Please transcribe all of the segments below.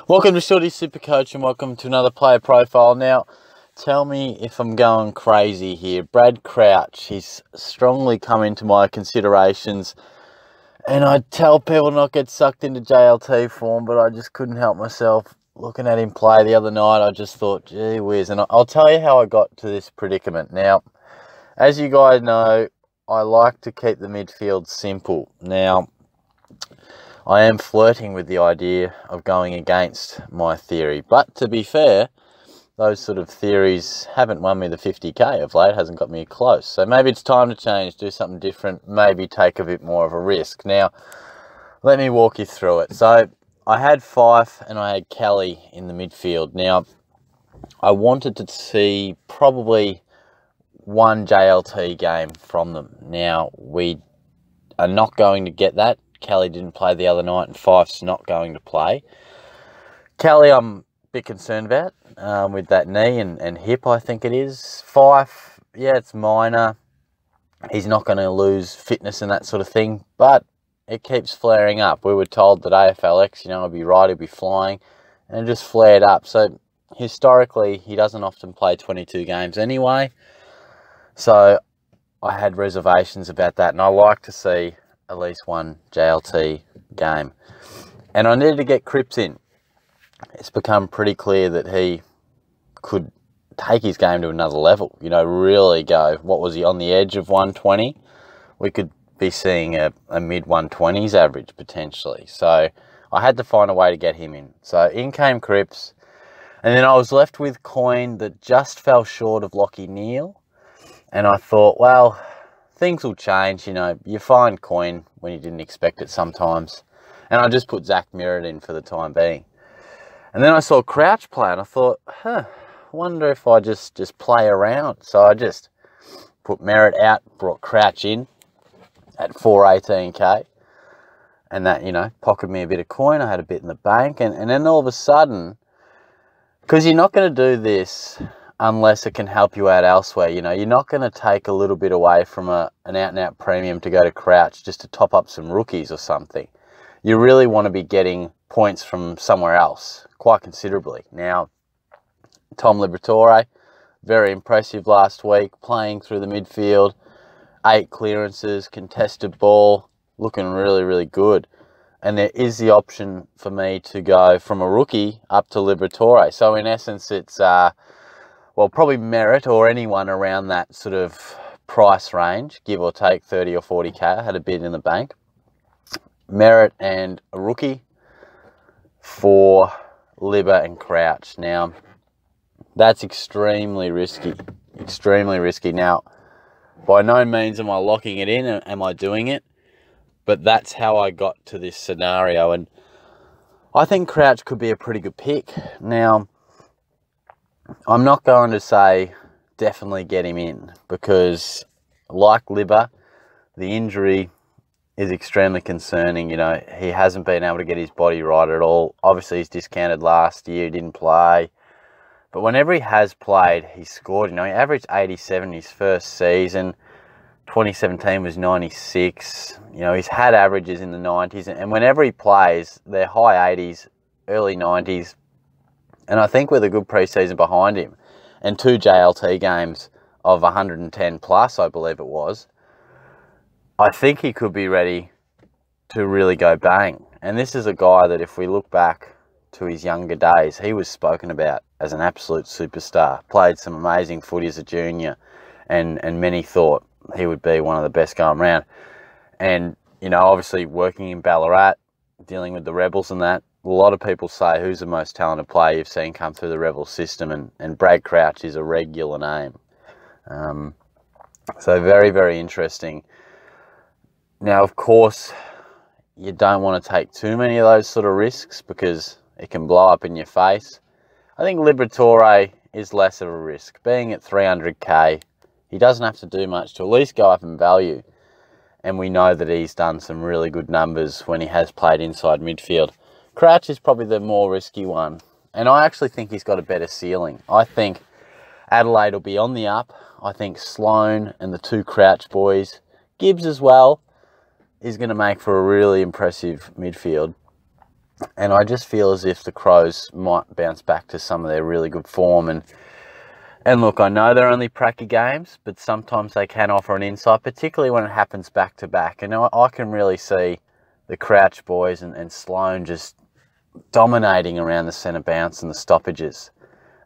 Welcome to Shorty's SuperCoach and welcome to another player profile. Now, tell me if I'm going crazy here. Brad Crouch, he's strongly come into my considerations, and I tell people not get sucked into JLT form, but I just couldn't help myself. Looking at him play the other night, I just thought, gee whiz, and I'll tell you how I got to this predicament. Now, as you guys know, I like to keep the midfield simple. Now, I am flirting with the idea of going against my theory. But to be fair, those sort of theories haven't won me the 50k of late, hasn't got me close. So maybe it's time to change, do something different, maybe take a bit more of a risk. Now, let me walk you through it. So I had Fife and I had Kelly in the midfield. Now, I wanted to see probably one JLT game from them. Now, we are not going to get that. Kelly didn't play the other night and Fife's not going to play. Kelly, I'm a bit concerned about with that knee and hip, I think it is. Fife, yeah, it's minor. He's not going to lose fitness and that sort of thing, but it keeps flaring up. We were told that AFLX, he'll be right, he'll be flying, and it just flared up. So historically, he doesn't often play 22 games anyway. So I had reservations about that, and I like to see at least one JLT game. And I needed to get Cripps in. It's become pretty clear that he could take his game to another level, really go, what was he, on the edge of 120? We could be seeing a mid-120s average potentially. So I had to find a way to get him in. So in came Cripps, and then I was left with Coyne that just fell short of Lachie Neale. And I thought, well, things will change, you find Coyne when you didn't expect it sometimes. And I just put Zach Merritt in for the time being. And then I saw Crouch play and I thought, wonder if I just play around. So I just put Merritt out, brought Crouch in at 418k. And that, pocketed me a bit of coin. I had a bit in the bank. And then all of a sudden, because you're not going to do this unless it can help you out elsewhere. You're not going to take a little bit away from an out-and-out premium to go to Crouch just to top up some rookies or something. You really want to be getting points from somewhere else, quite considerably. Now, Tom Liberatore, very impressive last week, playing through the midfield, 8 clearances, contested ball, looking really, really good. And there is the option for me to go from a rookie up to Liberatore. So in essence, it's probably Merritt or anyone around that sort of price range, give or take 30 or 40k. I had a bid in the bank. Merritt and a rookie for Libba and Crouch. Now, that's extremely risky. Extremely risky. Now, by no means am I locking it in. Am I doing it? But that's how I got to this scenario. And I think Crouch could be a pretty good pick. Now, I'm not going to say definitely get him in because, like Libba, the injury is extremely concerning. He hasn't been able to get his body right at all. Obviously, he's discounted last year. He didn't play. But whenever he has played, he's scored. He averaged 87 in his first season. 2017 was 96. He's had averages in the 90s. And whenever he plays, they're high 80s, early 90s. And I think with a good preseason behind him and 2 JLT games of 110 plus, I believe it was, I think he could be ready to really go bang. And this is a guy that if we look back to his younger days, he was spoken about as an absolute superstar. Played some amazing footy as a junior and many thought he would be one of the best going around. And, obviously working in Ballarat, dealing with the Rebels and that, a lot of people say who's the most talented player you've seen come through the Rebel system, and Brad Crouch is a regular name. So very, very interesting. Now, of course, you don't want to take too many of those sort of risks because it can blow up in your face. I think Liberatore is less of a risk. Being at 300k, he doesn't have to do much to at least go up in value. And we know that he's done some really good numbers when he has played inside midfield. Crouch is probably the more risky one. And I actually think he's got a better ceiling. I think Adelaide will be on the up. I think Sloane and the 2 Crouch boys, Gibbs as well, is going to make for a really impressive midfield. And I just feel as if the Crows might bounce back to some of their really good form. And look, I know they're only pracky games, but sometimes they can offer an insight, particularly when it happens back to back. And I can really see the Crouch boys and Sloane just dominating around the centre bounce and the stoppages.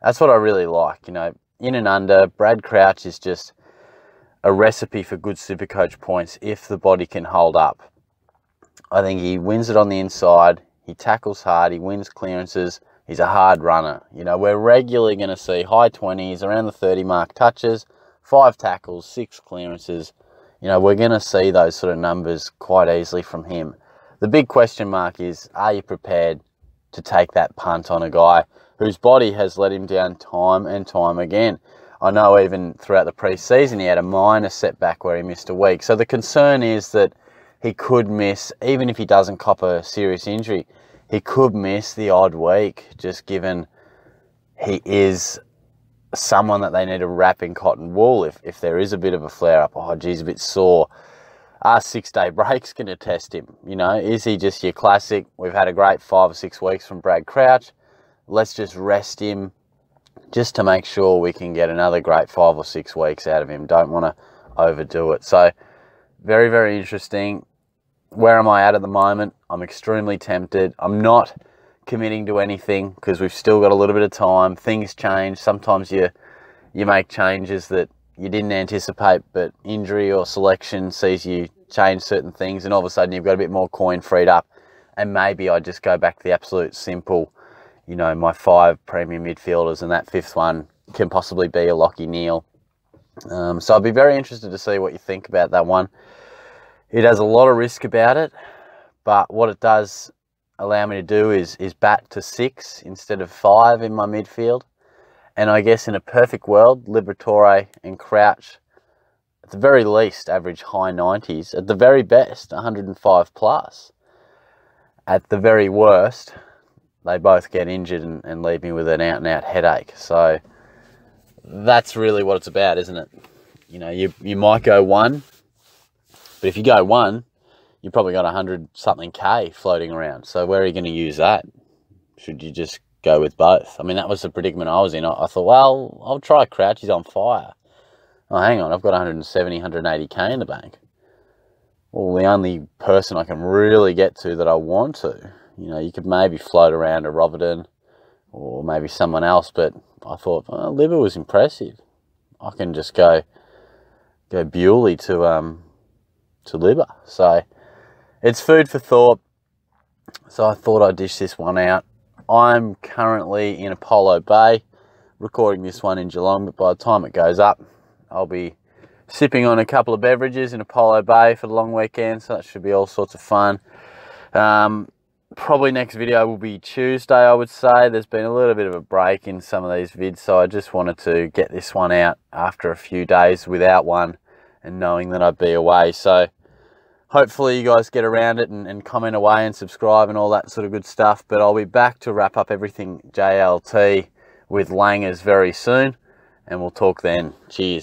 That's what I really like. You know, in and under, Brad Crouch is just a recipe for good SuperCoach points if the body can hold up. I think he wins it on the inside. He tackles hard. He wins clearances. He's a hard runner. You know, we're regularly going to see high 20s, around the 30 mark touches, 5 tackles, 6 clearances. You know, we're going to see those sort of numbers quite easily from him. The big question mark is, are you prepared to take that punt on a guy whose body has let him down time and time again? I know even throughout the pre-season he had a minor setback where he missed a week. So the concern is that he could miss, even if he doesn't cop a serious injury, he could miss the odd week, just given he is someone that they need to wrap in cotton wool if there is a bit of a flare-up. Oh, geez, a bit sore. Our 6-day break's going to test him. You know, is he just your classic, we've had a great 5 or 6 weeks from Brad Crouch, let's just rest him just to make sure we can get another great 5 or 6 weeks out of him. Don't want to overdo it. So, very, very interesting. Where am I at the moment? I'm extremely tempted. I'm not committing to anything because we've still got a little bit of time. Things change. Sometimes you make changes that you didn't anticipate, but injury or selection sees you change certain things, and all of a sudden you've got a bit more coin freed up. And maybe I just go back to the absolute simple, you know, my 5 premium midfielders, and that 5th one can possibly be a Lachie Neale. So I'd be very interested to see what you think about that one. It has a lot of risk about it, but what it does allow me to do is bat to 6 instead of 5 in my midfield. And I guess in a perfect world, Liberatore and Crouch, at the very least, average high 90s. At the very best, 105 plus. At the very worst, they both get injured and leave me with an out-and-out headache. So that's really what it's about, isn't it? You know, you might go 1. But if you go 1, you've probably got 100-something K floating around. So where are you going to use that? Should you just go with both? I mean, that was the predicament I was in. I thought, well, I'll try Crouch. He's on fire. Oh, hang on. I've got 170, 180 K in the bank. Well, the only person I can really get to that I want to, you know, you could maybe float around a Robertson or maybe someone else. But I thought, well, Libba was impressive. I can just go Bewley to Libba. So it's food for thought. So I thought I'd dish this one out. I'm currently in Apollo Bay, recording this one in Geelong, but by the time it goes up, I'll be sipping on a couple of beverages in Apollo Bay for the long weekend, so that should be all sorts of fun. Probably next video will be Tuesday, I would say. There's been a little bit of a break in some of these vids, so I just wanted to get this one out after a few days without one and knowing that I'd be away. So hopefully you guys get around it and comment away and subscribe and all that sort of good stuff. But I'll be back to wrap up everything JLT with Langers very soon, and we'll talk then. Cheers.